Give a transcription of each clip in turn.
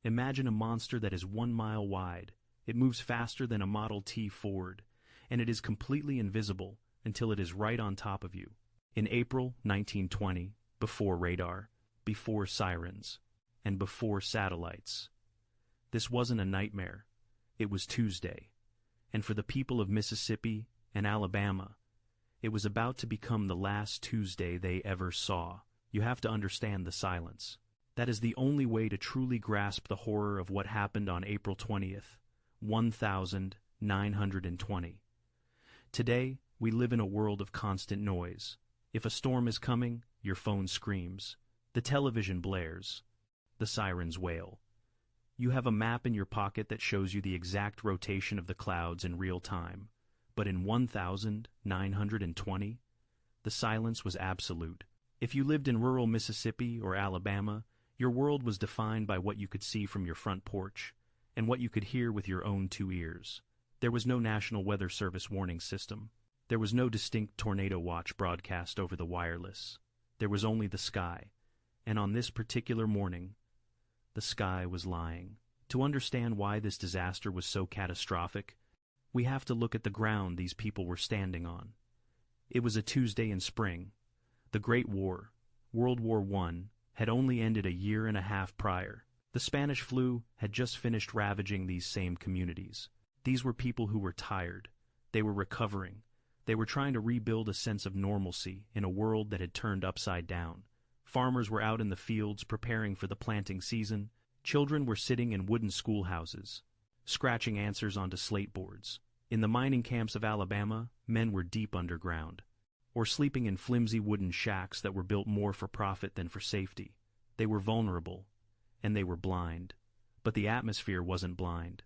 Imagine a monster that is 1 mile wide. It moves faster than a Model T Ford, and it is completely invisible until it is right on top of you. In April 1920, before radar, before sirens, and before satellites. This wasn't a nightmare. It was Tuesday. And for the people of Mississippi and Alabama, it was about to become the last Tuesday they ever saw. You have to understand the silence. That is the only way to truly grasp the horror of what happened on April 20th, 1920. Today, we live in a world of constant noise. If a storm is coming, your phone screams. The television blares. The sirens wail. You have a map in your pocket that shows you the exact rotation of the clouds in real time. But in 1920, the silence was absolute. If you lived in rural Mississippi or Alabama, your world was defined by what you could see from your front porch and what you could hear with your own 2 ears. There was no National Weather Service warning system. There was no distinct tornado watch broadcast over the wireless. There was only the sky. And on this particular morning, the sky was lying. To understand why this disaster was so catastrophic, we have to look at the ground these people were standing on. It was a Tuesday in spring. The Great War, World War I, had only ended a year and a half prior. The Spanish flu had just finished ravaging these same communities. These were people who were tired. They were recovering. They were trying to rebuild a sense of normalcy in a world that had turned upside down. Farmers were out in the fields preparing for the planting season. Children were sitting in wooden schoolhouses, scratching answers onto slate boards. In the mining camps of Alabama, men were deep underground, or sleeping in flimsy wooden shacks that were built more for profit than for safety. They were vulnerable, and they were blind. But the atmosphere wasn't blind.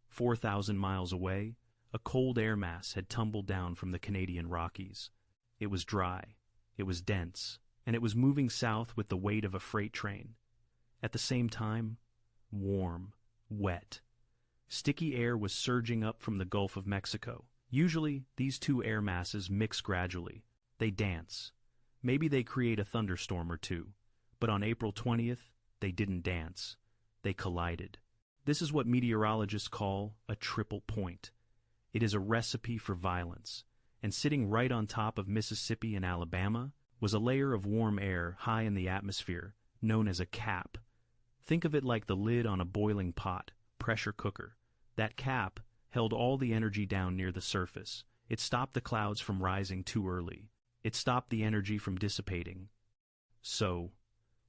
4,000 miles away, a cold air mass had tumbled down from the Canadian Rockies. It was dry, it was dense, and it was moving south with the weight of a freight train. At the same time, warm, wet. Sticky air was surging up from the Gulf of Mexico. Usually, these two air masses mix gradually. They dance. Maybe they create a thunderstorm or two. But on April 20th, they didn't dance. They collided. This is what meteorologists call a triple point. It is a recipe for violence. And sitting right on top of Mississippi and Alabama was a layer of warm air high in the atmosphere, known as a cap. Think of it like the lid on a boiling pot, pressure cooker. That cap held all the energy down near the surface. It stopped the clouds from rising too early. It stopped the energy from dissipating. So,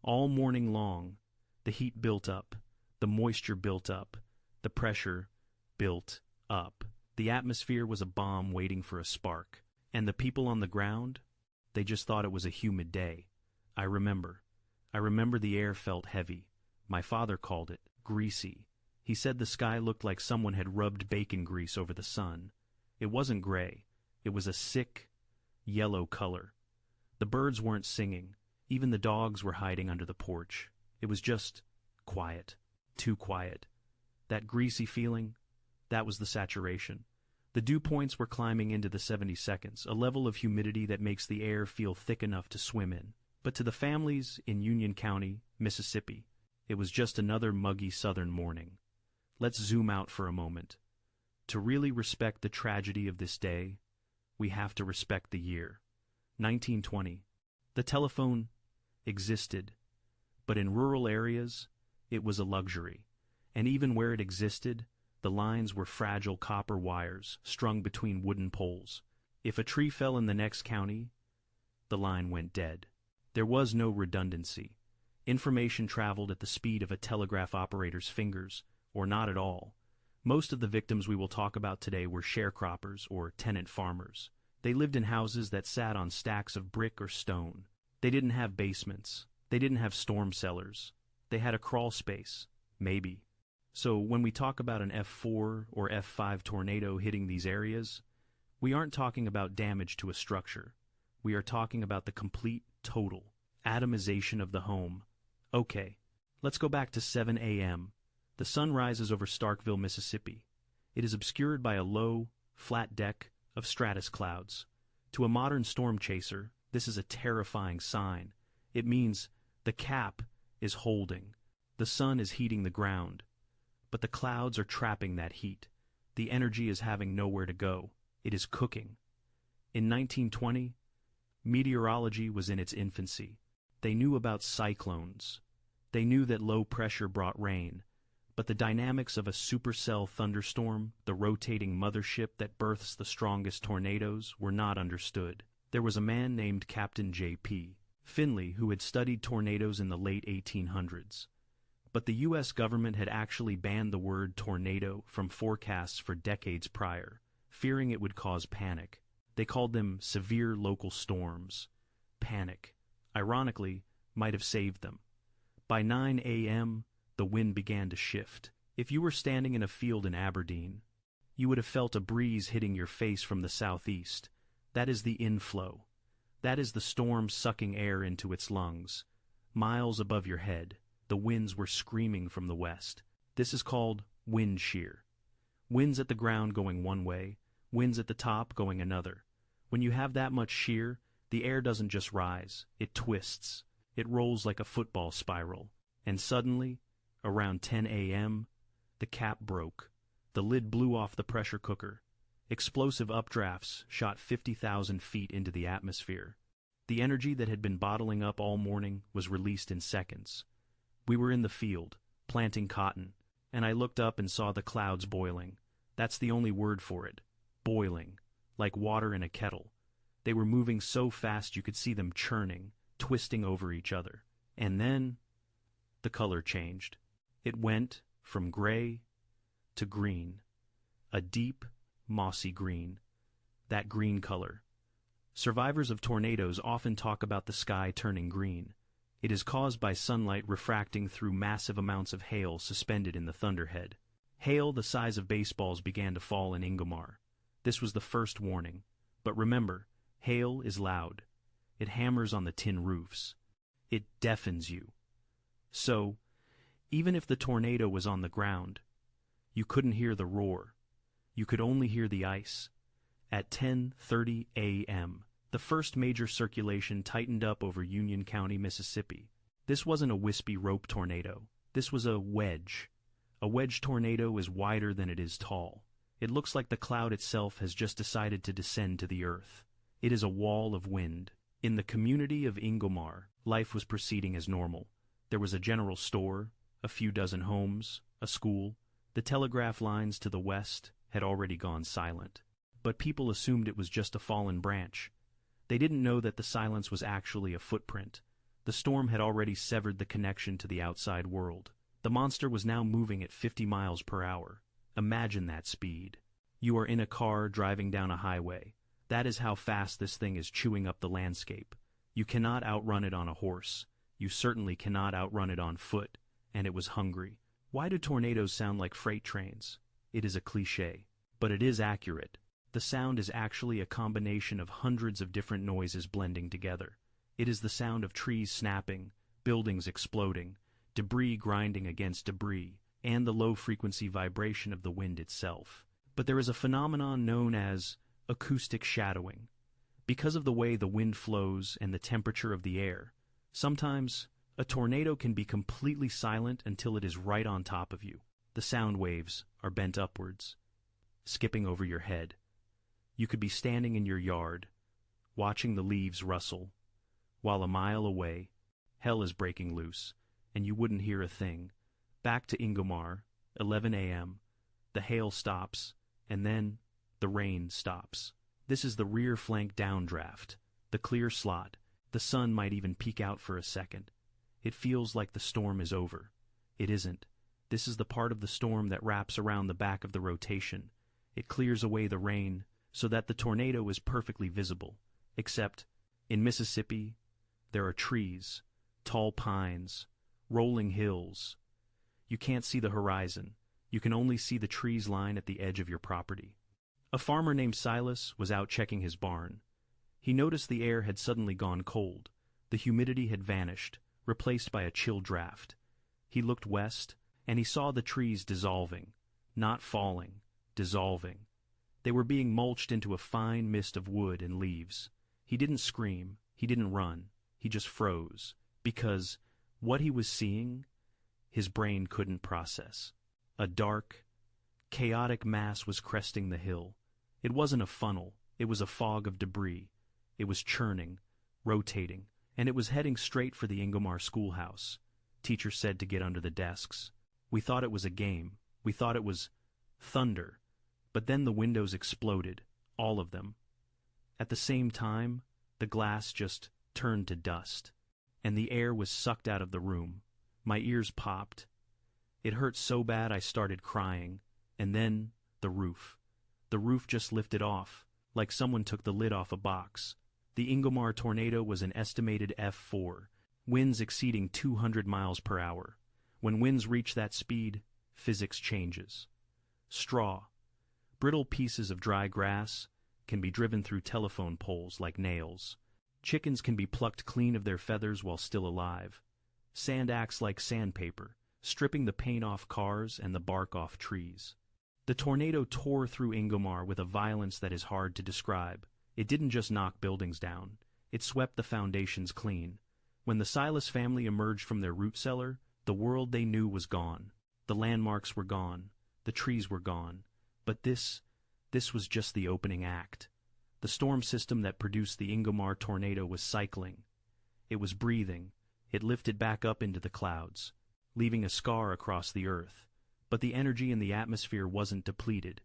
all morning long, the heat built up, the moisture built up, the pressure built up. The atmosphere was a bomb waiting for a spark. And the people on the ground, they just thought it was a humid day. I remember the air felt heavy. My father called it greasy. He said the sky looked like someone had rubbed bacon grease over the sun. It wasn't gray. It was a sick, yellow color. The birds weren't singing. Even the dogs were hiding under the porch. It was just quiet. Too quiet. That greasy feeling, that was the saturation. The dew points were climbing into the 72nds, a level of humidity that makes the air feel thick enough to swim in. But to the families in Union County, Mississippi, it was just another muggy southern morning. Let's zoom out for a moment. To really respect the tragedy of this day, we have to respect the year. 1920. The telephone existed, but in rural areas, it was a luxury. And even where it existed, the lines were fragile copper wires strung between wooden poles. If a tree fell in the next county, the line went dead. There was no redundancy. Information traveled at the speed of a telegraph operator's fingers, or not at all. Most of the victims we will talk about today were sharecroppers or tenant farmers. They lived in houses that sat on stacks of brick or stone. They didn't have basements. They didn't have storm cellars. They had a crawl space, maybe. So when we talk about an F4 or F5 tornado hitting these areas, we aren't talking about damage to a structure. We are talking about the complete, total atomization of the home. Okay, let's go back to 7 a.m. The sun rises over Starkville, Mississippi. It is obscured by a low, flat deck of stratus clouds. To a modern storm chaser, this is a terrifying sign. It means the cap is holding. The sun is heating the ground, but the clouds are trapping that heat. The energy is having nowhere to go. It is cooking. In 1920, meteorology was in its infancy. They knew about cyclones. They knew that low pressure brought rain, but the dynamics of a supercell thunderstorm, the rotating mothership that births the strongest tornadoes, were not understood. There was a man named Captain J.P. Finley who had studied tornadoes in the late 1800s. But the U.S. government had actually banned the word tornado from forecasts for decades prior, fearing it would cause panic. They called them severe local storms. Panic, ironically, might have saved them. By 9 a.m., the wind began to shift. If you were standing in a field in Aberdeen, you would have felt a breeze hitting your face from the southeast. That is the inflow. That is the storm sucking air into its lungs. Miles above your head, the winds were screaming from the west. This is called wind shear. Winds at the ground going one way, winds at the top going another. When you have that much shear, the air doesn't just rise, it twists. It rolls like a football spiral. And suddenly, around 10 a.m., the cap broke. The lid blew off the pressure cooker. Explosive updrafts shot 50,000 feet into the atmosphere. The energy that had been bottling up all morning was released in seconds. We were in the field, planting cotton, and I looked up and saw the clouds boiling. That's the only word for it. Boiling, like water in a kettle. They were moving so fast you could see them churning, twisting over each other. And then, the color changed. It went from gray to green. A deep, mossy green. That green color. Survivors of tornadoes often talk about the sky turning green. It is caused by sunlight refracting through massive amounts of hail suspended in the thunderhead. Hail the size of baseballs began to fall in Ingomar. This was the first warning. But remember, hail is loud. It hammers on the tin roofs. It deafens you. So, even if the tornado was on the ground, you couldn't hear the roar. You could only hear the ice. At 10:30 a.m., the first major circulation tightened up over Union County, Mississippi. This wasn't a wispy rope tornado. This was a wedge. A wedge tornado is wider than it is tall. It looks like the cloud itself has just decided to descend to the earth. It is a wall of wind. In the community of Ingomar, life was proceeding as normal. There was a general store, a few dozen homes, a school. The telegraph lines to the west had already gone silent. But people assumed it was just a fallen branch. They didn't know that the silence was actually a footprint. The storm had already severed the connection to the outside world. The monster was now moving at 50 miles per hour. Imagine that speed. You are in a car driving down a highway. That is how fast this thing is chewing up the landscape. You cannot outrun it on a horse. You certainly cannot outrun it on foot. And it was hungry. Why do tornadoes sound like freight trains? It is a cliché, but it is accurate. The sound is actually a combination of hundreds of different noises blending together. It is the sound of trees snapping, buildings exploding, debris grinding against debris, and the low-frequency vibration of the wind itself. But there is a phenomenon known as acoustic shadowing. Because of the way the wind flows and the temperature of the air, sometimes a tornado can be completely silent until it is right on top of you. The sound waves are bent upwards, skipping over your head. You could be standing in your yard, watching the leaves rustle, while a mile away, hell is breaking loose, and you wouldn't hear a thing. Back to Ingomar, 11 a.m., the hail stops, and then the rain stops. This is the rear flank downdraft, the clear slot. The sun might even peek out for a second. It feels like the storm is over. It isn't. This is the part of the storm that wraps around the back of the rotation. It clears away the rain so that the tornado is perfectly visible. Except, in Mississippi, there are trees, tall pines, rolling hills. You can't see the horizon. You can only see the trees line at the edge of your property. A farmer named Silas was out checking his barn. He noticed the air had suddenly gone cold. The humidity had vanished, replaced by a chill draft. He looked west, and he saw the trees dissolving, not falling, dissolving. They were being mulched into a fine mist of wood and leaves. He didn't scream, he didn't run, he just froze, because what he was seeing, his brain couldn't process. A dark, chaotic mass was cresting the hill. It wasn't a funnel, it was a fog of debris. It was churning, rotating, and it was heading straight for the Ingomar schoolhouse. Teacher said to get under the desks. We thought it was a game. We thought it was thunder. But then the windows exploded, all of them. At the same time, the glass just turned to dust, and the air was sucked out of the room. My ears popped. It hurt so bad I started crying. And then, the roof. The roof just lifted off, like someone took the lid off a box. The Ingomar tornado was an estimated F4, winds exceeding 200 miles per hour. When winds reach that speed, physics changes. Straw, brittle pieces of dry grass, can be driven through telephone poles like nails. Chickens can be plucked clean of their feathers while still alive. Sand acts like sandpaper, stripping the paint off cars and the bark off trees. The tornado tore through Ingomar with a violence that is hard to describe. It didn't just knock buildings down. It swept the foundations clean. When the Silas family emerged from their root cellar, the world they knew was gone. The landmarks were gone. The trees were gone. But this was just the opening act. The storm system that produced the Ingomar tornado was cycling. It was breathing. It lifted back up into the clouds, leaving a scar across the earth. But the energy in the atmosphere wasn't depleted.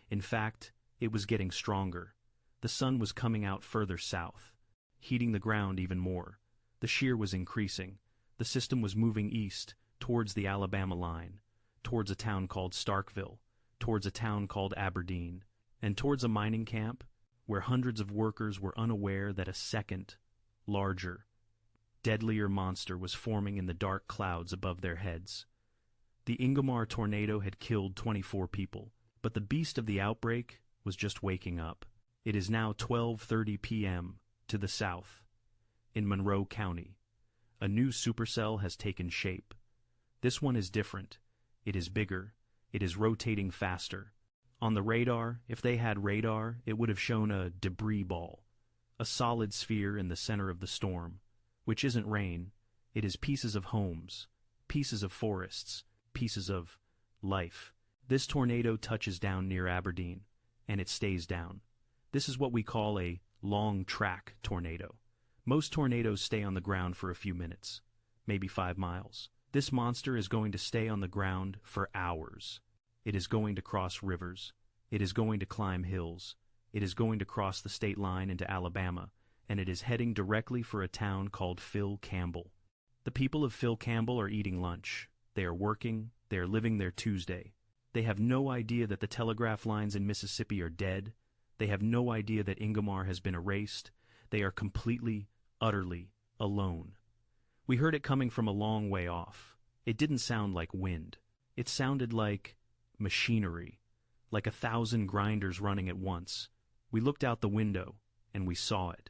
In fact, it was getting stronger. The sun was coming out further south, heating the ground even more. The shear was increasing. The system was moving east, towards the Alabama line, towards a town called Starkville, towards a town called Aberdeen, and towards a mining camp where hundreds of workers were unaware that a second, larger, deadlier monster was forming in the dark clouds above their heads. The Ingomar tornado had killed 24 people, but the beast of the outbreak was just waking up. It is now 12:30 p.m. to the south. In Monroe County, a new supercell has taken shape. This one is different. It is bigger. It is rotating faster. On the radar, if they had radar, it would have shown a debris ball, a solid sphere in the center of the storm, which isn't rain. It is pieces of homes, pieces of forests, pieces of life. This tornado touches down near Aberdeen, and it stays down. This is what we call a long track tornado. Most tornadoes stay on the ground for a few minutes, maybe 5 miles. This monster is going to stay on the ground for hours. It is going to cross rivers. It is going to climb hills. It is going to cross the state line into Alabama, and it is heading directly for a town called Phil Campbell. The people of Phil Campbell are eating lunch. They are working. They are living their Tuesday. They have no idea that the telegraph lines in Mississippi are dead. They have no idea that Ingomar has been erased. They are completely, utterly alone. We heard it coming from a long way off. It didn't sound like wind. It sounded like machinery, like 1,000 grinders running at once. We looked out the window, and we saw it.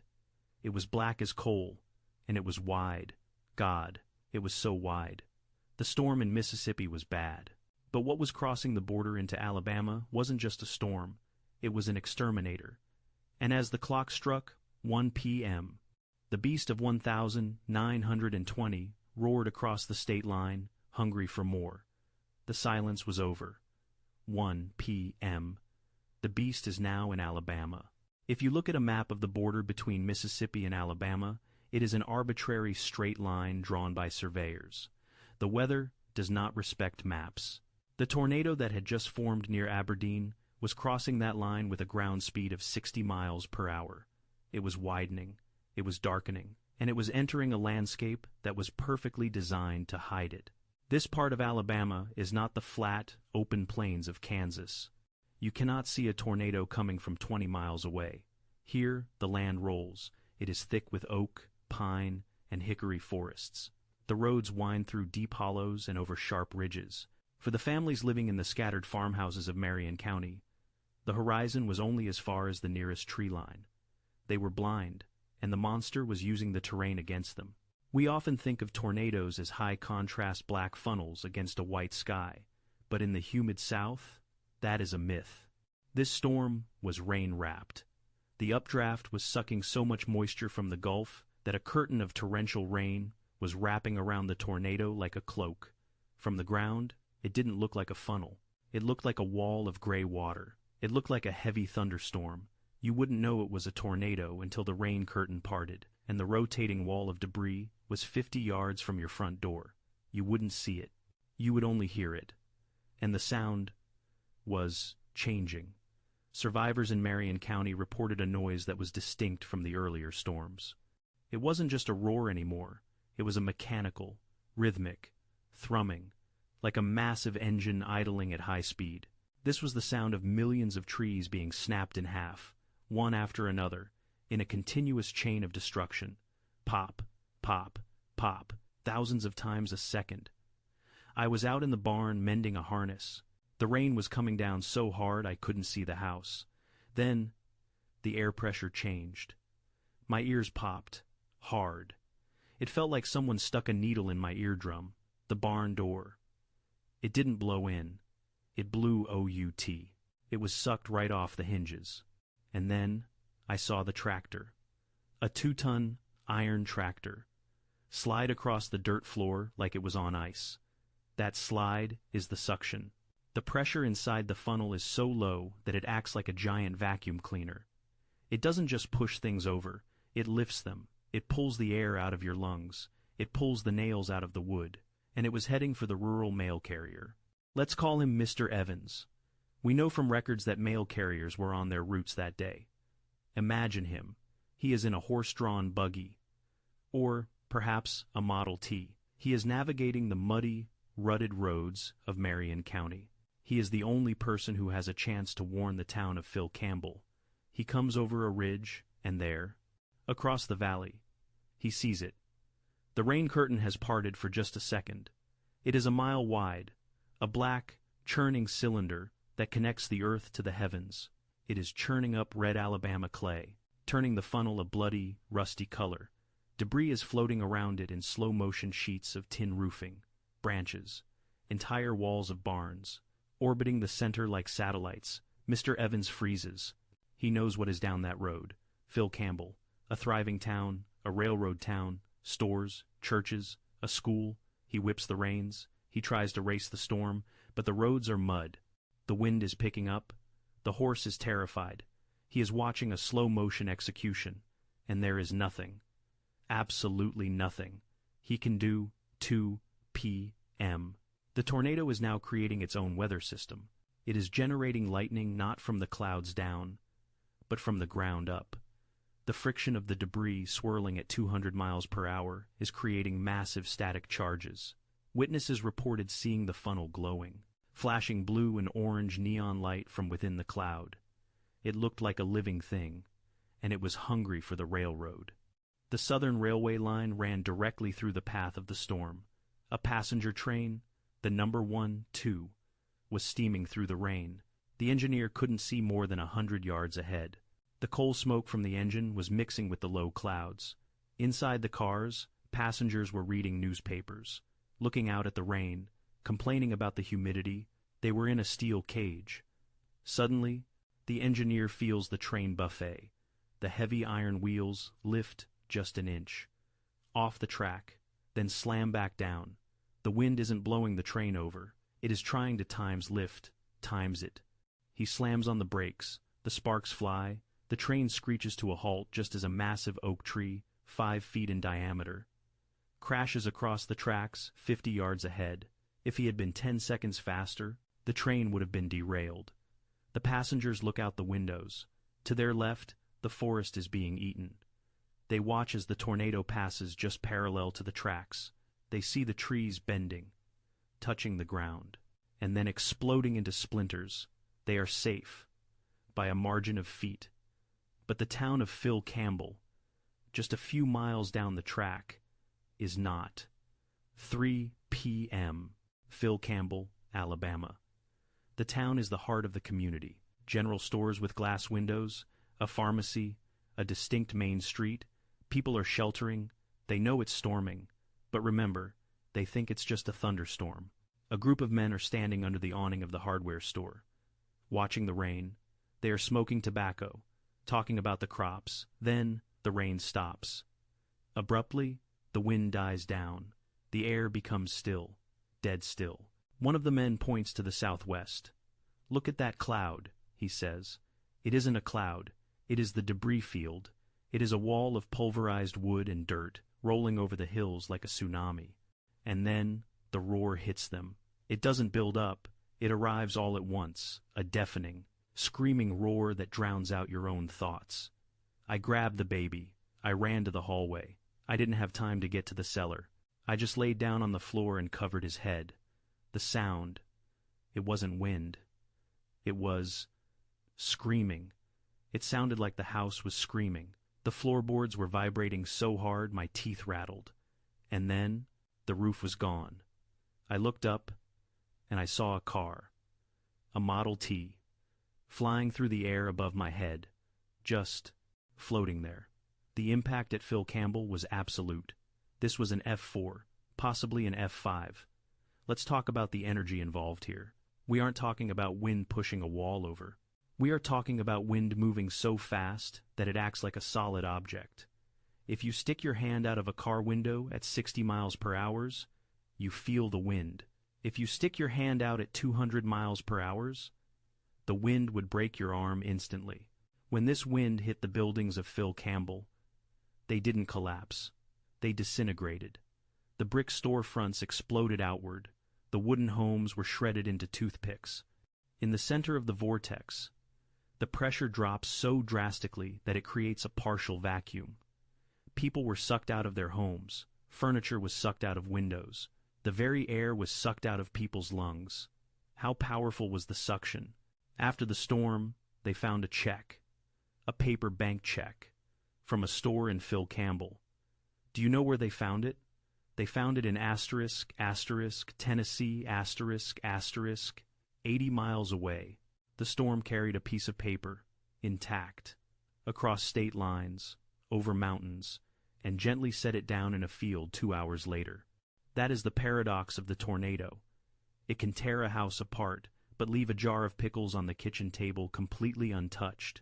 It was black as coal, and it was wide. God, it was so wide. The storm in Mississippi was bad. But what was crossing the border into Alabama wasn't just a storm. It was an exterminator. And as the clock struck 1 p.m., the beast of 1,920 roared across the state line, hungry for more. The silence was over. 1 p.m. The beast is now in Alabama. If you look at a map of the border between Mississippi and Alabama, it is an arbitrary straight line drawn by surveyors. The weather does not respect maps. The tornado that had just formed near Aberdeen was crossing that line with a ground speed of 60 miles per hour. It was widening, it was darkening, and it was entering a landscape that was perfectly designed to hide it. This part of Alabama is not the flat, open plains of Kansas. You cannot see a tornado coming from 20 miles away. Here, the land rolls. It is thick with oak, pine, and hickory forests. The roads wind through deep hollows and over sharp ridges. For the families living in the scattered farmhouses of Marion County, the horizon was only as far as the nearest tree line. They were blind, and the monster was using the terrain against them. We often think of tornadoes as high-contrast black funnels against a white sky, but in the humid South, that is a myth. This storm was rain-wrapped. The updraft was sucking so much moisture from the Gulf that a curtain of torrential rain was wrapping around the tornado like a cloak. From the ground, it didn't look like a funnel. It looked like a wall of gray water. It looked like a heavy thunderstorm. You wouldn't know it was a tornado until the rain curtain parted, and the rotating wall of debris was 50 yards from your front door. You wouldn't see it. You would only hear it. And the sound was changing. Survivors in Marion County reported a noise that was distinct from the earlier storms. It wasn't just a roar anymore. It was a mechanical, rhythmic, thrumming, like a massive engine idling at high speed. This was the sound of millions of trees being snapped in half, one after another, in a continuous chain of destruction. Pop, pop, pop, thousands of times a second. I was out in the barn mending a harness. The rain was coming down so hard I couldn't see the house. Then, the air pressure changed. My ears popped, hard. It felt like someone stuck a needle in my eardrum. The barn door. It didn't blow in. It blew out. It was sucked right off the hinges. And then, I saw the tractor. A 2-ton iron tractor. Slide across the dirt floor like it was on ice. That slide is the suction. The pressure inside the funnel is so low that it acts like a giant vacuum cleaner. It doesn't just push things over, it lifts them. It pulls the air out of your lungs. It pulls the nails out of the wood. And it was heading for the rural mail carrier. Let's call him Mr. Evans. We know from records that mail carriers were on their routes that day. Imagine him. He is in a horse-drawn buggy. Or, perhaps, a Model T. He is navigating the muddy, rutted roads of Marion County. He is the only person who has a chance to warn the town of Phil Campbell. He comes over a ridge, and there, across the valley, he sees it. The rain curtain has parted for just a second. It is a mile wide, a black, churning cylinder that connects the earth to the heavens. It is churning up red Alabama clay, turning the funnel a bloody, rusty color. Debris is floating around it in slow-motion sheets of tin roofing, branches, entire walls of barns. Orbiting the center like satellites, Mr. Evans freezes. He knows what is down that road. Phil Campbell, a thriving town, a railroad town, stores, churches, a school. He whips the reins. He tries to race the storm, but the roads are mud. The wind is picking up. The horse is terrified. He is watching a slow-motion execution, and there is nothing, absolutely nothing, he can do. 2 p.m. The tornado is now creating its own weather system. It is generating lightning not from the clouds down, but from the ground up. The friction of the debris swirling at 200 miles per hour is creating massive static charges. Witnesses reported seeing the funnel glowing, flashing blue and orange neon light from within the cloud. It looked like a living thing, and it was hungry for the railroad. The Southern Railway line ran directly through the path of the storm. A passenger train, the number 1-2, was steaming through the rain. The engineer couldn't see more than 100 yards ahead. The coal smoke from the engine was mixing with the low clouds. Inside the cars, passengers were reading newspapers, looking out at the rain, complaining about the humidity. They were in a steel cage. Suddenly, the engineer feels the train buffet. The heavy iron wheels lift just an inch. Off the track, then slam back down. The wind isn't blowing the train over. It is trying to times it. He slams on the brakes. The sparks fly. The train screeches to a halt just as a massive oak tree, 5 feet in diameter, crashes across the tracks 50 yards ahead. If he had been 10 seconds faster, the train would have been derailed. The passengers look out the windows. To their left, the forest is being eaten. They watch as the tornado passes just parallel to the tracks. They see the trees bending, touching the ground, and then exploding into splinters. They are safe, by a margin of feet. But the town of Phil Campbell, just a few miles down the track, is not. 3 p.m., Phil Campbell, Alabama. The town is the heart of the community. General stores with glass windows, a pharmacy, a distinct main street. People are sheltering. They know it's storming. But remember, they think it's just a thunderstorm. A group of men are standing under the awning of the hardware store, watching the rain. They are smoking tobacco, talking about the crops. Then the rain stops. Abruptly, the wind dies down. The air becomes still. dead still. One of the men points to the southwest. "Look at that cloud," he says. "It isn't a cloud. It is the debris field. It is a wall of pulverized wood and dirt, rolling over the hills like a tsunami." And then the roar hits them. It doesn't build up. It arrives all at once, a deafening, screaming roar that drowns out your own thoughts. I grabbed the baby. I ran to the hallway. I didn't have time to get to the cellar. I just laid down on the floor and covered his head. The sound. It wasn't wind. It was screaming. It sounded like the house was screaming. The floorboards were vibrating so hard my teeth rattled. And then the roof was gone. I looked up, and I saw a car. A Model T, flying through the air above my head, just floating there. The impact at Phil Campbell was absolute. This was an F4, possibly an F5. Let's talk about the energy involved here. We aren't talking about wind pushing a wall over. We are talking about wind moving so fast that it acts like a solid object. If you stick your hand out of a car window at 60 miles per hour, you feel the wind. If you stick your hand out at 200 miles per hour, the wind would break your arm instantly. When this wind hit the buildings of Phil Campbell, they didn't collapse. They disintegrated. The brick storefronts exploded outward. The wooden homes were shredded into toothpicks. In the center of the vortex, the pressure drops so drastically that it creates a partial vacuum. People were sucked out of their homes. Furniture was sucked out of windows. The very air was sucked out of people's lungs. How powerful was the suction? After the storm, they found a check, a paper bank check, from a store in Phil Campbell. Do you know where they found it? They found it in Tennessee, 80 miles away. The storm carried a piece of paper, intact, across state lines, over mountains, and gently set it down in a field 2 hours later. That is the paradox of the tornado. It can tear a house apart, but leave a jar of pickles on the kitchen table completely untouched.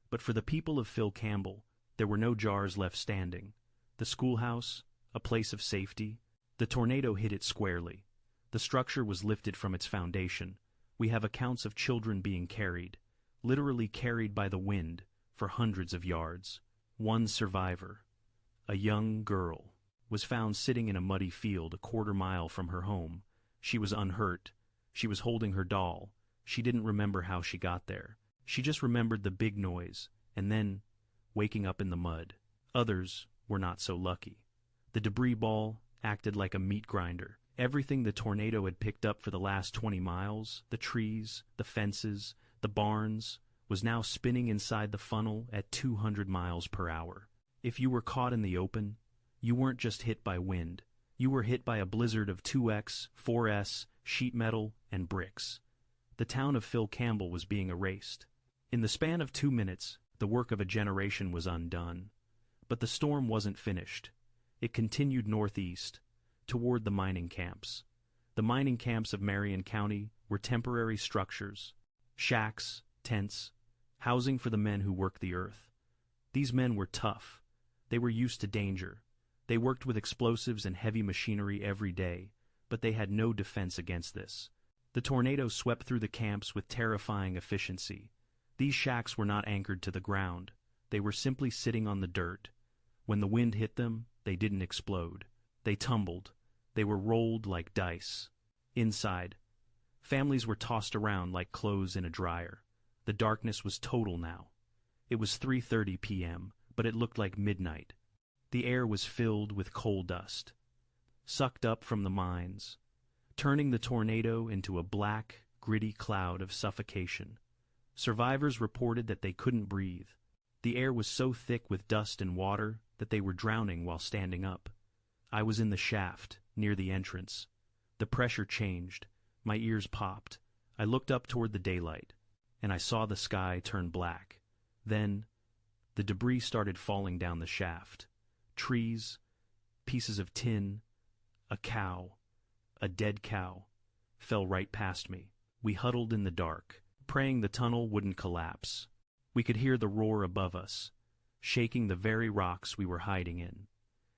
But for the people of Phil Campbell, there were no jars left standing. The schoolhouse, a place of safety, the tornado hit it squarely. The structure was lifted from its foundation. We have accounts of children being carried, literally carried by the wind, for hundreds of yards. One survivor, a young girl, was found sitting in a muddy field a quarter-mile from her home. She was unhurt. She was holding her doll. She didn't remember how she got there. She just remembered the big noise, and then waking up in the mud. Others were not so lucky. The debris ball acted like a meat grinder. Everything the tornado had picked up for the last 20 miles, the trees, the fences, the barns, was now spinning inside the funnel at 200 miles per hour. If you were caught in the open, you weren't just hit by wind. You were hit by a blizzard of 2X, 4S, sheet metal, and bricks. The town of Phil Campbell was being erased. In the span of 2 minutes, the work of a generation was undone. But the storm wasn't finished. It continued northeast, toward the mining camps. The mining camps of Marion County were temporary structures, shacks, tents, housing for the men who worked the earth. These men were tough. They were used to danger. They worked with explosives and heavy machinery every day, but they had no defense against this. The tornado swept through the camps with terrifying efficiency. These shacks were not anchored to the ground. They were simply sitting on the dirt. When the wind hit them, they didn't explode. They tumbled. They were rolled like dice. Inside, families were tossed around like clothes in a dryer. The darkness was total now. It was 3:30 p.m., but it looked like midnight. The air was filled with coal dust, sucked up from the mines, turning the tornado into a black, gritty cloud of suffocation. Survivors reported that they couldn't breathe. The air was so thick with dust and water that they were drowning while standing up. I was in the shaft, near the entrance. The pressure changed. My ears popped. I looked up toward the daylight, and I saw the sky turn black. Then, the debris started falling down the shaft. Trees, pieces of tin, a cow, a dead cow, fell right past me. We huddled in the dark, praying the tunnel wouldn't collapse. We could hear the roar above us, shaking the very rocks we were hiding in.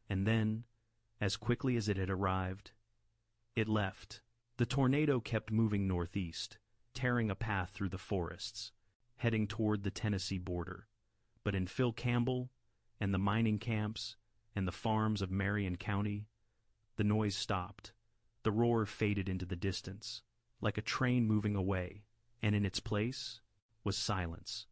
And then, as quickly as it had arrived, it left, The tornado kept moving northeast, tearing a path through the forests, heading toward the Tennessee border. But in Phil Campbell and the mining camps and the farms of Marion County, the noise stopped. The roar faded into the distance, like a train moving away, and in its place was silence.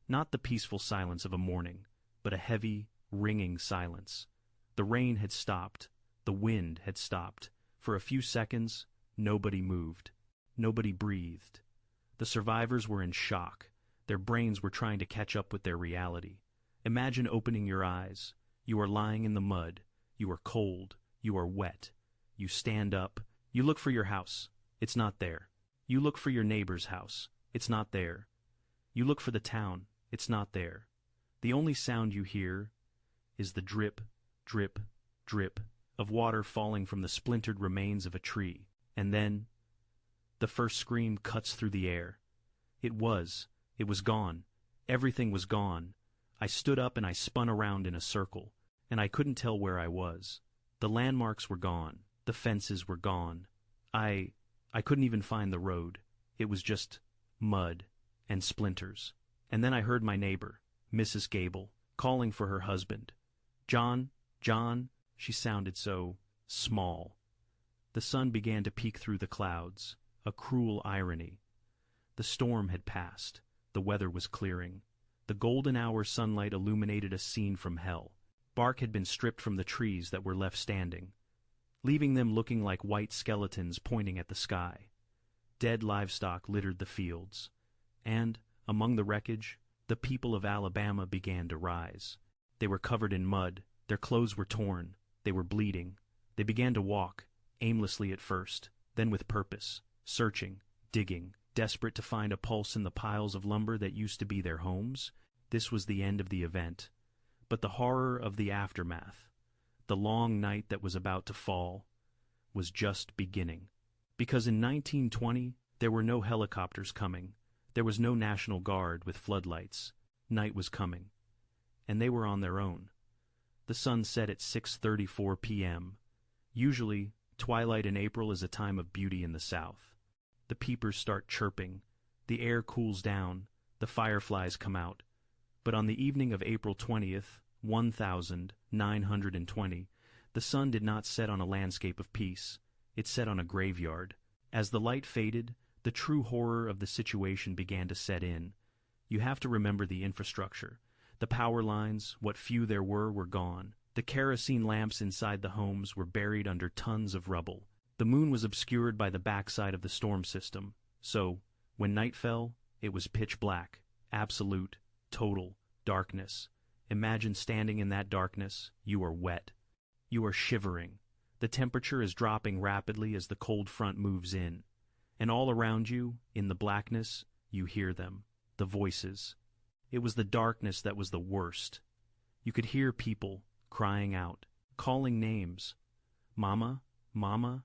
Not the peaceful silence of a morning, but a heavy, ringing silence. The rain had stopped. The wind had stopped. For a few seconds, nobody moved. Nobody breathed. The survivors were in shock. Their brains were trying to catch up with their reality. Imagine opening your eyes. You are lying in the mud. You are cold. You are wet. You stand up. You look for your house. It's not there. You look for your neighbor's house. It's not there. You look for the town. It's not there. The only sound you hear is the drip, drip, drip of water falling from the splintered remains of a tree. And then the first scream cuts through the air. It was gone. Everything was gone. I stood up and I spun around in a circle, and I couldn't tell where I was. The landmarks were gone. The fences were gone. I couldn't even find the road. It was just mud and splinters. And then I heard my neighbor, Mrs. Gable, calling for her husband. John, John, she sounded so small. The sun began to peek through the clouds, a cruel irony. The storm had passed. The weather was clearing. The golden hour sunlight illuminated a scene from hell. Bark had been stripped from the trees that were left standing, leaving them looking like white skeletons pointing at the sky. Dead livestock littered the fields, and, among the wreckage, the people of Alabama began to rise. They were covered in mud, their clothes were torn, they were bleeding. They began to walk, aimlessly at first, then with purpose, searching, digging, desperate to find a pulse in the piles of lumber that used to be their homes. This was the end of the event. But the horror of the aftermath, the long night that was about to fall, was just beginning. Because in 1920, there were no helicopters coming. There was no National Guard with floodlights. Night was coming. And they were on their own. The sun set at 6:34 p.m. Usually, twilight in April is a time of beauty in the South. The peepers start chirping. The air cools down. The fireflies come out. But on the evening of April 20th, 1920, the sun did not set on a landscape of peace. It set on a graveyard. As the light faded, the true horror of the situation began to set in. You have to remember the infrastructure. The power lines, what few there were gone. The kerosene lamps inside the homes were buried under tons of rubble. The moon was obscured by the backside of the storm system. So, when night fell, it was pitch black, absolute, total darkness. Imagine standing in that darkness. You are wet. You are shivering. The temperature is dropping rapidly as the cold front moves in. And all around you, in the blackness, you hear them, the voices. It was the darkness that was the worst. You could hear people crying out, calling names. Mama, Mama,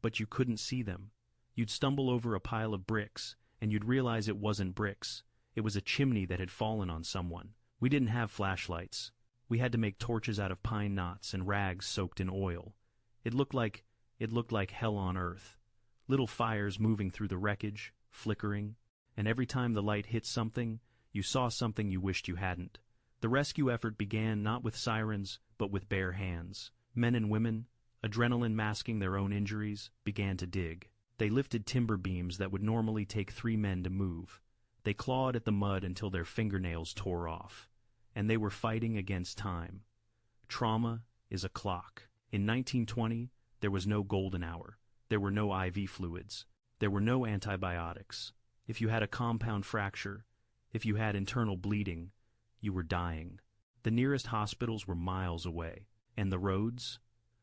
but you couldn't see them. You'd stumble over a pile of bricks, and you'd realize it wasn't bricks. It was a chimney that had fallen on someone. We didn't have flashlights. We had to make torches out of pine knots and rags soaked in oil. It looked like hell on earth. Little fires moving through the wreckage, flickering, and every time the light hit something, you saw something you wished you hadn't. The rescue effort began not with sirens, but with bare hands. Men and women, adrenaline masking their own injuries, began to dig. They lifted timber beams that would normally take 3 men to move. They clawed at the mud until their fingernails tore off. And they were fighting against time. Trauma is a clock. In 1920, there was no golden hour. There were no IV fluids. There were no antibiotics. If you had a compound fracture, if you had internal bleeding, you were dying. The nearest hospitals were miles away. And the roads?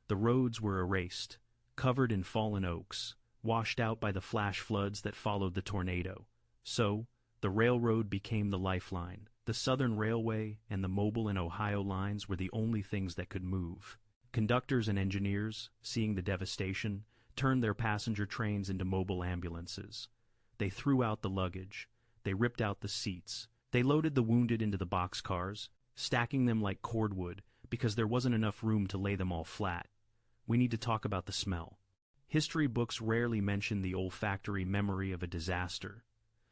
The roads were erased, covered in fallen oaks, washed out by the flash floods that followed the tornado. So, the railroad became the lifeline. The Southern Railway and the Mobile and Ohio lines were the only things that could move. Conductors and engineers, seeing the devastation, turned their passenger trains into mobile ambulances. They threw out the luggage. They ripped out the seats. They loaded the wounded into the boxcars, stacking them like cordwood because there wasn't enough room to lay them all flat. We need to talk about the smell. History books rarely mention the olfactory memory of a disaster.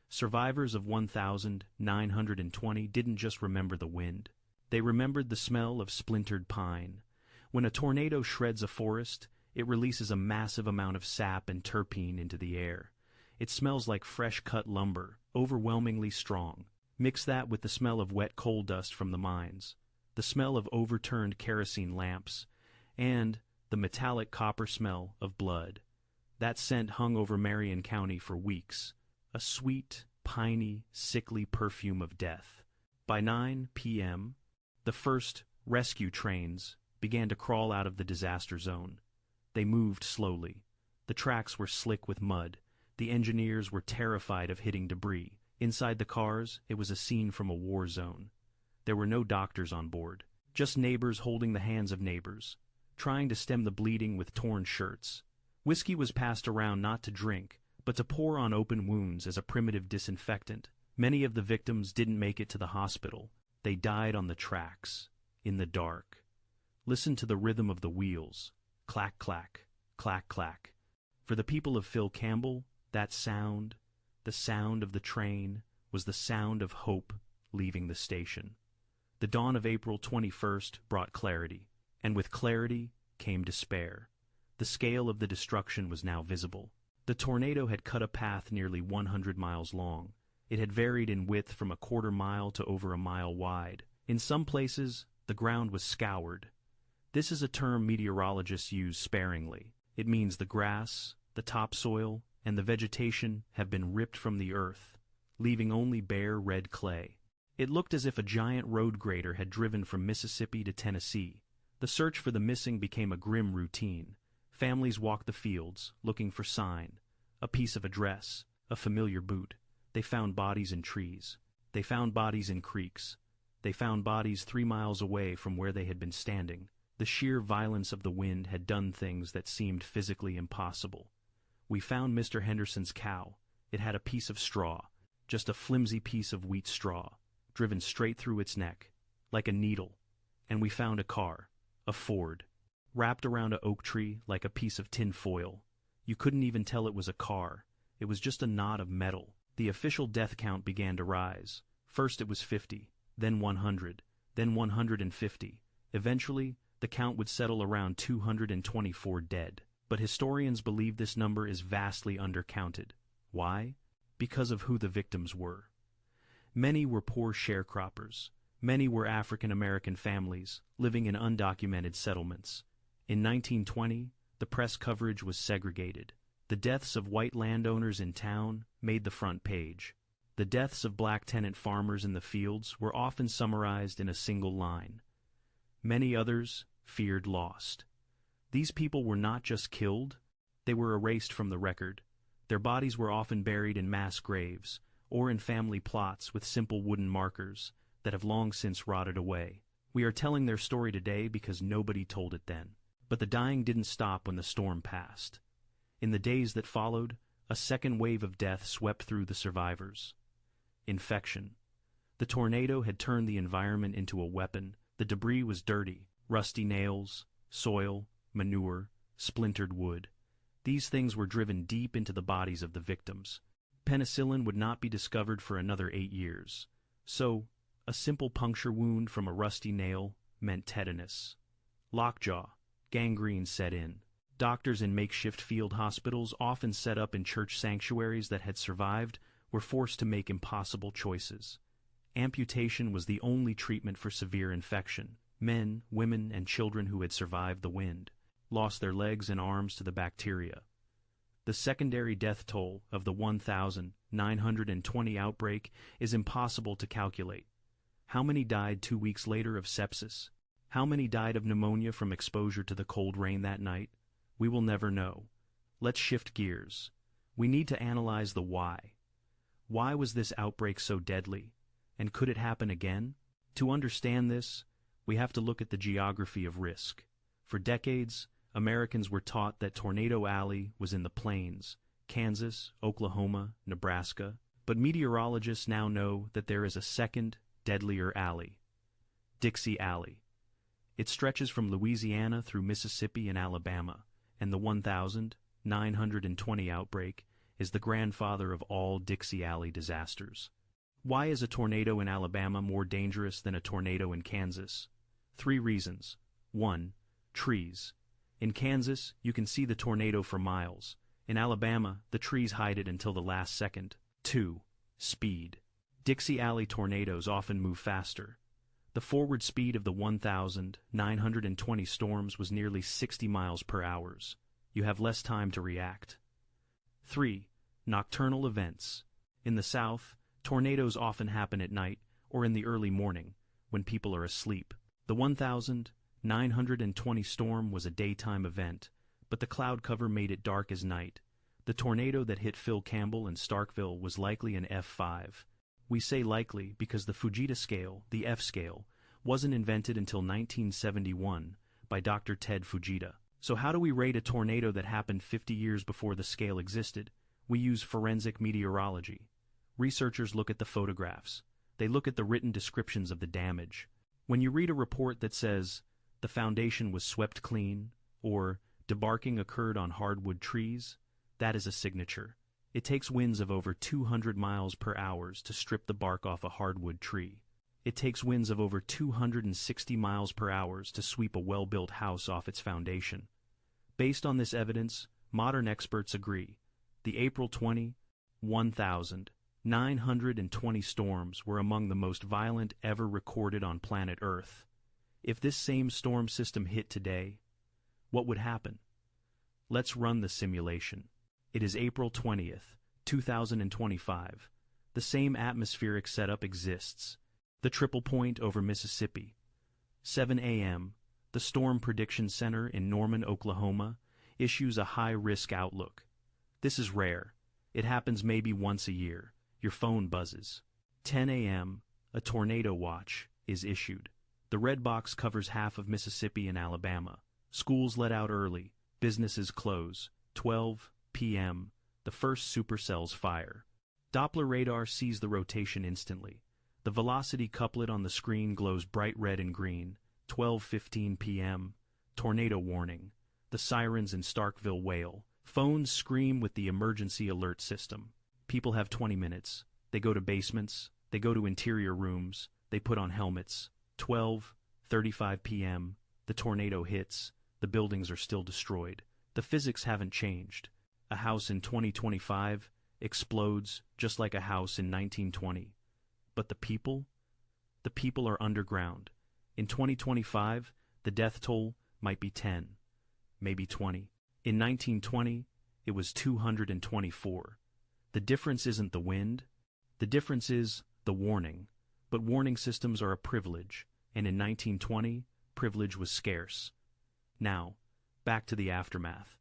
Survivors of 1920 didn't just remember the wind. They remembered the smell of splintered pine. When a tornado shreds a forest, it releases a massive amount of sap and terpene into the air. It smells like fresh-cut lumber, overwhelmingly strong. Mix that with the smell of wet coal dust from the mines, the smell of overturned kerosene lamps, and the metallic copper smell of blood. That scent hung over Marion County for weeks, a sweet, piney, sickly perfume of death. By 9 p.m., the first rescue trains began to crawl out of the disaster zone. They moved slowly. The tracks were slick with mud. The engineers were terrified of hitting debris. Inside the cars, it was a scene from a war zone. There were no doctors on board, just neighbors holding the hands of neighbors, trying to stem the bleeding with torn shirts. Whiskey was passed around not to drink, but to pour on open wounds as a primitive disinfectant. Many of the victims didn't make it to the hospital. They died on the tracks, in the dark. Listen to the rhythm of the wheels. Clack, clack, clack, clack. For the people of Phil Campbell, that sound, the sound of the train, was the sound of hope leaving the station. The dawn of April 21st brought clarity, and with clarity came despair. The scale of the destruction was now visible. The tornado had cut a path nearly 100 miles long. It had varied in width from a quarter mile to over a mile wide. In some places, the ground was scoured. This is a term meteorologists use sparingly. It means the grass, the topsoil, and the vegetation have been ripped from the earth, leaving only bare red clay. It looked as if a giant road grader had driven from Mississippi to Tennessee. The search for the missing became a grim routine. Families walked the fields, looking for sign, a piece of a dress, a familiar boot. They found bodies in trees. They found bodies in creeks. They found bodies 3 miles away from where they had been standing. The sheer violence of the wind had done things that seemed physically impossible. We found Mr. Henderson's cow. It had a piece of straw, just a flimsy piece of wheat straw, driven straight through its neck, like a needle. And we found a car, a Ford, wrapped around an oak tree like a piece of tin foil. You couldn't even tell it was a car. It was just a knot of metal. The official death count began to rise. First it was 50, then 100, then 150. Eventually, the count would settle around 224 dead. But historians believe this number is vastly undercounted. Why? Because of who the victims were. Many were poor sharecroppers. Many were African American families living in undocumented settlements. In 1920, the press coverage was segregated. The deaths of white landowners in town made the front page. The deaths of black tenant farmers in the fields were often summarized in a single line. Many others feared lost. These people were not just killed, they were erased from the record. Their bodies were often buried in mass graves, or in family plots with simple wooden markers that have long since rotted away. We are telling their story today because nobody told it then. But the dying didn't stop when the storm passed. In the days that followed, a second wave of death swept through the survivors. Infection. The tornado had turned the environment into a weapon. The debris was dirty, rusty nails, soil, manure, splintered wood. These things were driven deep into the bodies of the victims. Penicillin would not be discovered for another 8 years. So, a simple puncture wound from a rusty nail meant tetanus. Lockjaw, gangrene set in. Doctors in makeshift field hospitals, often set up in church sanctuaries that had survived, were forced to make impossible choices. Amputation was the only treatment for severe infection. Men, women, and children who had survived the wind lost their legs and arms to the bacteria. The secondary death toll of the 1,920 outbreak is impossible to calculate. How many died 2 weeks later of sepsis? How many died of pneumonia from exposure to the cold rain that night? We will never know. Let's shift gears. We need to analyze the why. Why was this outbreak so deadly? And could it happen again? To understand this, we have to look at the geography of risk. For decades, Americans were taught that Tornado Alley was in the plains, Kansas, Oklahoma, Nebraska, but meteorologists now know that there is a second, deadlier alley, Dixie Alley. It stretches from Louisiana through Mississippi and Alabama, and the 1,000, 920 outbreak is the grandfather of all Dixie Alley disasters. Why is a tornado in Alabama more dangerous than a tornado in Kansas? 3 reasons. 1. Trees. In Kansas, you can see the tornado for miles. In Alabama, the trees hide it until the last second. 2. Speed. Dixie Alley tornadoes often move faster. The forward speed of the 1,920 storms was nearly 60 miles per hour. You have less time to react. 3. Nocturnal events. In the South, tornadoes often happen at night or in the early morning, when people are asleep. The 1,920 storm was a daytime event, but the cloud cover made it dark as night. The tornado that hit Phil Campbell in Starkville was likely an F5. We say likely because the Fujita scale, the F scale, wasn't invented until 1971 by Dr. Ted Fujita. So how do we rate a tornado that happened 50 years before the scale existed? We use forensic meteorology. Researchers look at the photographs. They look at the written descriptions of the damage. When you read a report that says, the foundation was swept clean, or debarking occurred on hardwood trees, that is a signature. It takes winds of over 200 miles per hour to strip the bark off a hardwood tree. It takes winds of over 260 miles per hour to sweep a well-built house off its foundation. Based on this evidence, modern experts agree. The April 20, 1,920 storms were among the most violent ever recorded on planet Earth. If this same storm system hit today, what would happen? Let's run the simulation. It is April 20th, 2025. The same atmospheric setup exists. The triple point over Mississippi. 7 a.m., the Storm Prediction Center in Norman, Oklahoma, issues a high-risk outlook. This is rare. It happens maybe once a year. Your phone buzzes. 10 a.m., a tornado watch is issued. The red box covers half of Mississippi and Alabama. Schools let out early. Businesses close. 12 p.m., the first supercells fire. Doppler radar sees the rotation instantly. The velocity couplet on the screen glows bright red and green. 12:15 p.m., tornado warning. The sirens in Starkville wail. Phones scream with the emergency alert system. People have 20 minutes. They go to basements. They go to interior rooms. They put on helmets. 12:35 p.m., the tornado hits. The buildings are still destroyed. The physics haven't changed. A house in 2025 explodes just like a house in 1920. But the people? The people are underground. In 2025, the death toll might be 10, maybe 20. In 1920, it was 224. The difference isn't the wind. The difference is the warning. But warning systems are a privilege, and in 1920, privilege was scarce. Now, back to the aftermath.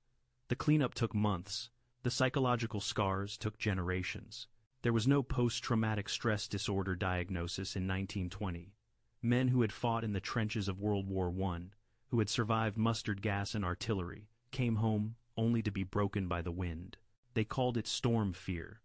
The cleanup took months. The psychological scars took generations. There was no post-traumatic stress disorder diagnosis in 1920. Men who had fought in the trenches of World War I, who had survived mustard gas and artillery, came home only to be broken by the wind. They called it storm fear.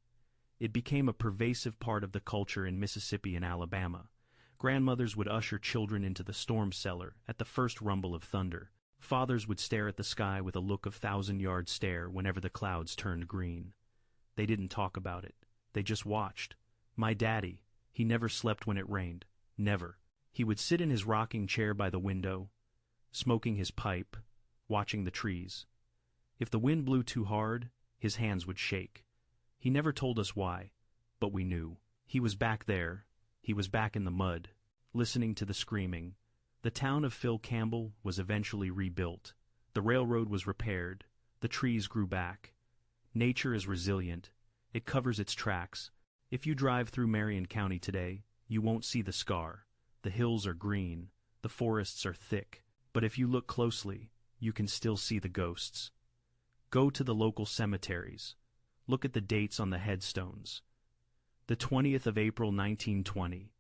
It became a pervasive part of the culture in Mississippi and Alabama. Grandmothers would usher children into the storm cellar at the first rumble of thunder. Fathers would stare at the sky with a look of thousand-yard stare whenever the clouds turned green. They didn't talk about it. They just watched. My daddy, he never slept when it rained. Never. He would sit in his rocking chair by the window, smoking his pipe, watching the trees. If the wind blew too hard, his hands would shake. He never told us why, but we knew. He was back there. He was back in the mud, listening to the screaming. The town of Phil Campbell was eventually rebuilt. The railroad was repaired. The trees grew back. Nature is resilient. It covers its tracks. If you drive through Marion County today, you won't see the scar. The hills are green. The forests are thick. But if you look closely, you can still see the ghosts. Go to the local cemeteries. Look at the dates on the headstones. The 20th of April 1920.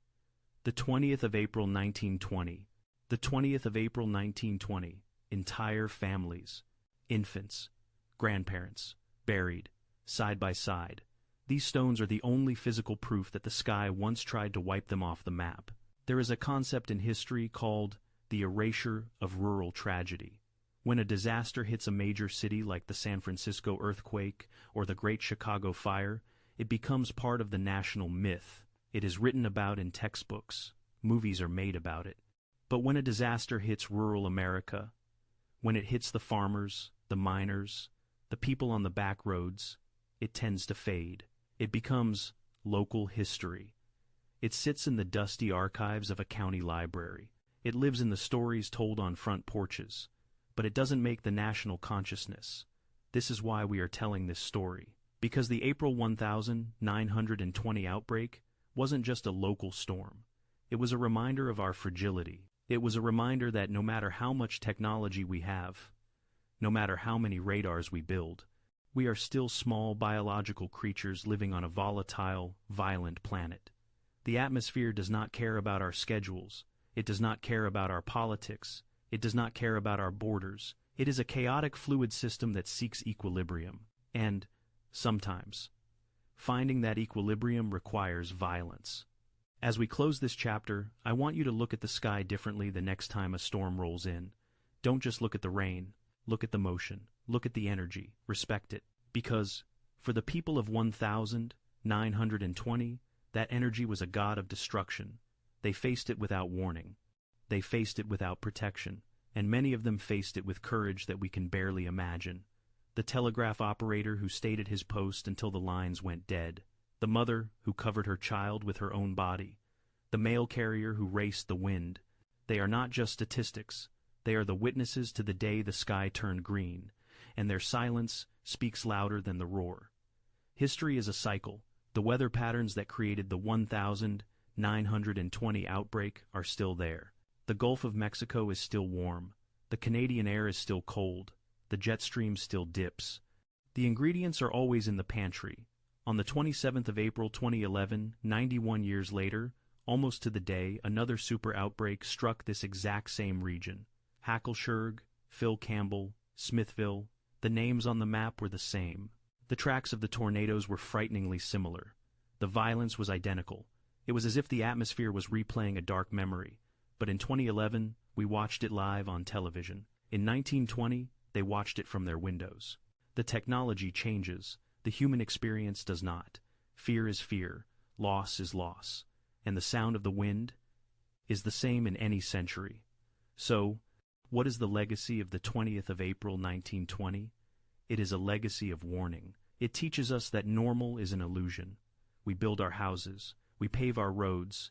The 20th of April 1920. The 20th of April 1920. Entire families. Infants. Grandparents. Buried. Side by side. These stones are the only physical proof that the sky once tried to wipe them off the map. There is a concept in history called the erasure of rural tragedy. When a disaster hits a major city like the San Francisco earthquake or the Great Chicago Fire, it becomes part of the national myth. It is written about in textbooks. Movies are made about it. But when a disaster hits rural America, when it hits the farmers, the miners, the people on the back roads, it tends to fade. It becomes local history. It sits in the dusty archives of a county library. It lives in the stories told on front porches. But it doesn't make the national consciousness. This is why we are telling this story. Because the April 1920 outbreak wasn't just a local storm. It was a reminder of our fragility. It was a reminder that no matter how much technology we have, no matter how many radars we build, we are still small biological creatures living on a volatile, violent planet. The atmosphere does not care about our schedules. It does not care about our politics. It does not care about our borders. It is a chaotic fluid system that seeks equilibrium. And, sometimes, finding that equilibrium requires violence. As we close this chapter, I want you to look at the sky differently the next time a storm rolls in. Don't just look at the rain. Look at the motion. Look at the energy. Respect it. Because, for the people of 1920, that energy was a god of destruction. They faced it without warning. They faced it without protection, and many of them faced it with courage that we can barely imagine. The telegraph operator who stayed at his post until the lines went dead. The mother who covered her child with her own body. The mail carrier who raced the wind. They are not just statistics. They are the witnesses to the day the sky turned green, and their silence speaks louder than the roar. History is a cycle. The weather patterns that created the 1920 outbreak are still there. The Gulf of Mexico is still warm. The Canadian air is still cold. The jet stream still dips. The ingredients are always in the pantry. On the 27th of April 2011, 91 years later, almost to the day, another super outbreak struck this exact same region. Hackleshurg, Phil Campbell, Smithville, the names on the map were the same. The tracks of the tornadoes were frighteningly similar. The violence was identical. It was as if the atmosphere was replaying a dark memory. But in 2011, we watched it live on television. In 1920, they watched it from their windows. The technology changes. The human experience does not. Fear is fear. Loss is loss. And the sound of the wind is the same in any century. So, what is the legacy of the 20th of April 1920? It is a legacy of warning. It teaches us that normal is an illusion. We build our houses. We pave our roads.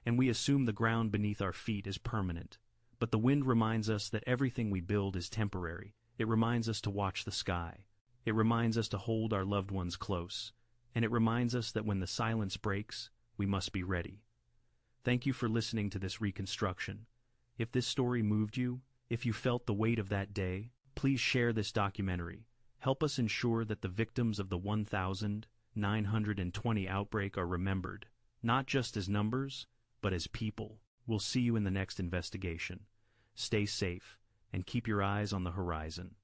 And we assume the ground beneath our feet is permanent. But the wind reminds us that everything we build is temporary. It reminds us to watch the sky. It reminds us to hold our loved ones close. And it reminds us that when the silence breaks, we must be ready. Thank you for listening to this reconstruction. If this story moved you, if you felt the weight of that day, please share this documentary. Help us ensure that the victims of the 1920 outbreak are remembered, not just as numbers, but as people. We'll see you in the next investigation. Stay safe, and keep your eyes on the horizon.